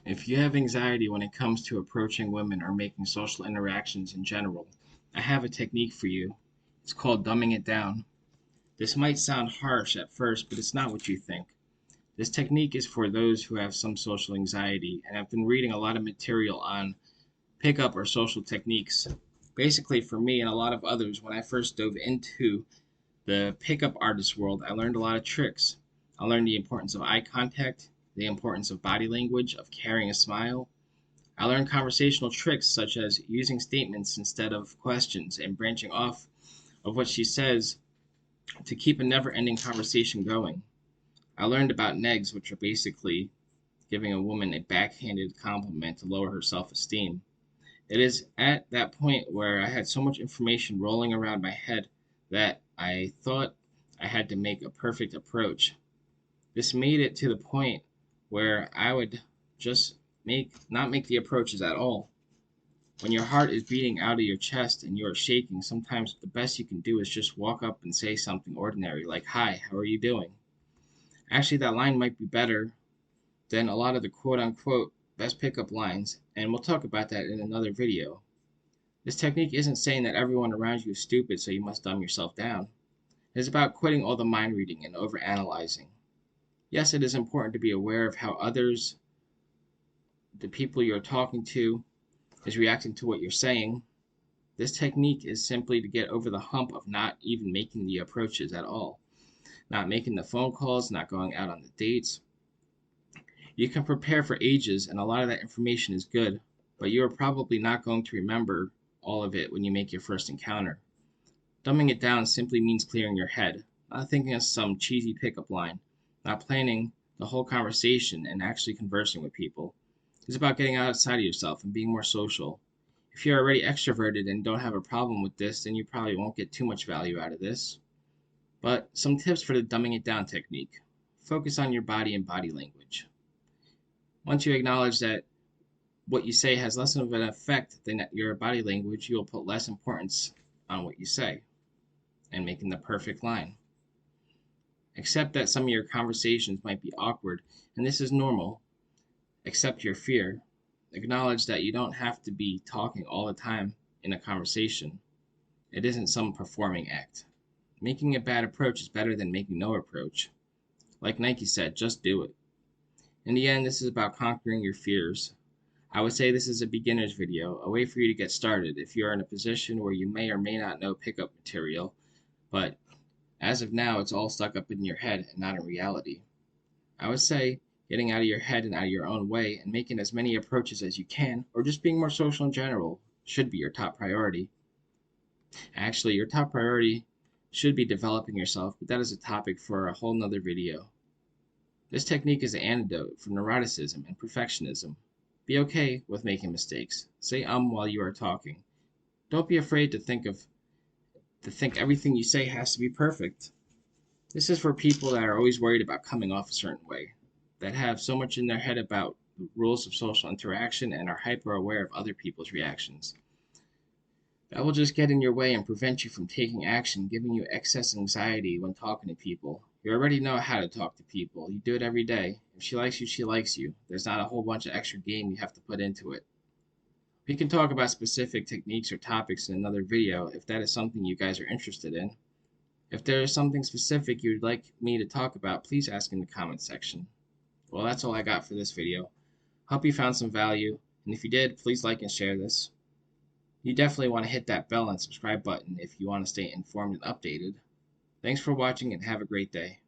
If you have anxiety when it comes to approaching women or making social interactions in general, I have a technique for you. It's called dumbing it down. This might sound harsh at first, but it's not what you think. This technique is for those who have some social anxiety and have been reading a lot of material on pickup or social techniques. Basically, for me and a lot of others, when I first dove into the pickup artist world, I learned a lot of tricks. I learned the importance of eye contact, the importance of body language, of carrying a smile. I learned conversational tricks such as using statements instead of questions and branching off of what she says to keep a never ending conversation going. I learned about negs, which are basically giving a woman a backhanded compliment to lower her self esteem. It is at that point where I had so much information rolling around my head that I thought I had to make a perfect approach. This made it to the point where I would just not make the approaches at all. When your heart is beating out of your chest and you are shaking, sometimes the best you can do is just walk up and say something ordinary like, "Hi, how are you doing?" Actually, that line might be better than a lot of the quote unquote best pickup lines, and we'll talk about that in another video. This technique isn't saying that everyone around you is stupid, so you must dumb yourself down. It is about quitting all the mind reading and overanalyzing. Yes, it is important to be aware of how others, the people you're talking to, is reacting to what you're saying. This technique is simply to get over the hump of not even making the approaches at all, not making the phone calls, not going out on the dates. You can prepare for ages, and a lot of that information is good, but you are probably not going to remember all of it when you make your first encounter. Dumbing it down simply means clearing your head, not thinking of some cheesy pickup line, not planning the whole conversation and actually conversing with people. It's about getting outside of yourself and being more social. If you're already extroverted and don't have a problem with this, then you probably won't get too much value out of this. But some tips for the dumbing it down technique. Focus on your body and body language. Once you acknowledge that what you say has less of an effect than your body language, you will put less importance on what you say and making the perfect line. Accept that some of your conversations might be awkward, and this is normal. Accept your fear. Acknowledge that you don't have to be talking all the time in a conversation. It isn't some performing act. Making a bad approach is better than making no approach. Like Nike said, just do it. In the end, this is about conquering your fears. I would say this is a beginner's video, a way for you to get started if you're in a position where you may or may not know pickup material, but as of now, it's all stuck up in your head and not in reality. I would say getting out of your head and out of your own way and making as many approaches as you can, or just being more social in general, should be your top priority. Actually, your top priority should be developing yourself, but that is a topic for a whole nother video. This technique is an antidote for neuroticism and perfectionism. Be okay with making mistakes. Say while you are talking. Don't be afraid to think everything you say has to be perfect. This is for people that are always worried about coming off a certain way, that have so much in their head about the rules of social interaction and are hyper aware of other people's reactions. That will just get in your way and prevent you from taking action, giving you excess anxiety when talking to people. You already know how to talk to people. You do it every day. If she likes you, she likes you. There's not a whole bunch of extra game you have to put into it. We can talk about specific techniques or topics in another video if that is something you guys are interested in. If there is something specific you'd like me to talk about, please ask in the comments section. Well, that's all I got for this video. Hope you found some value, and if you did, please like and share this. You definitely want to hit that bell and subscribe button if you want to stay informed and updated. Thanks for watching and have a great day.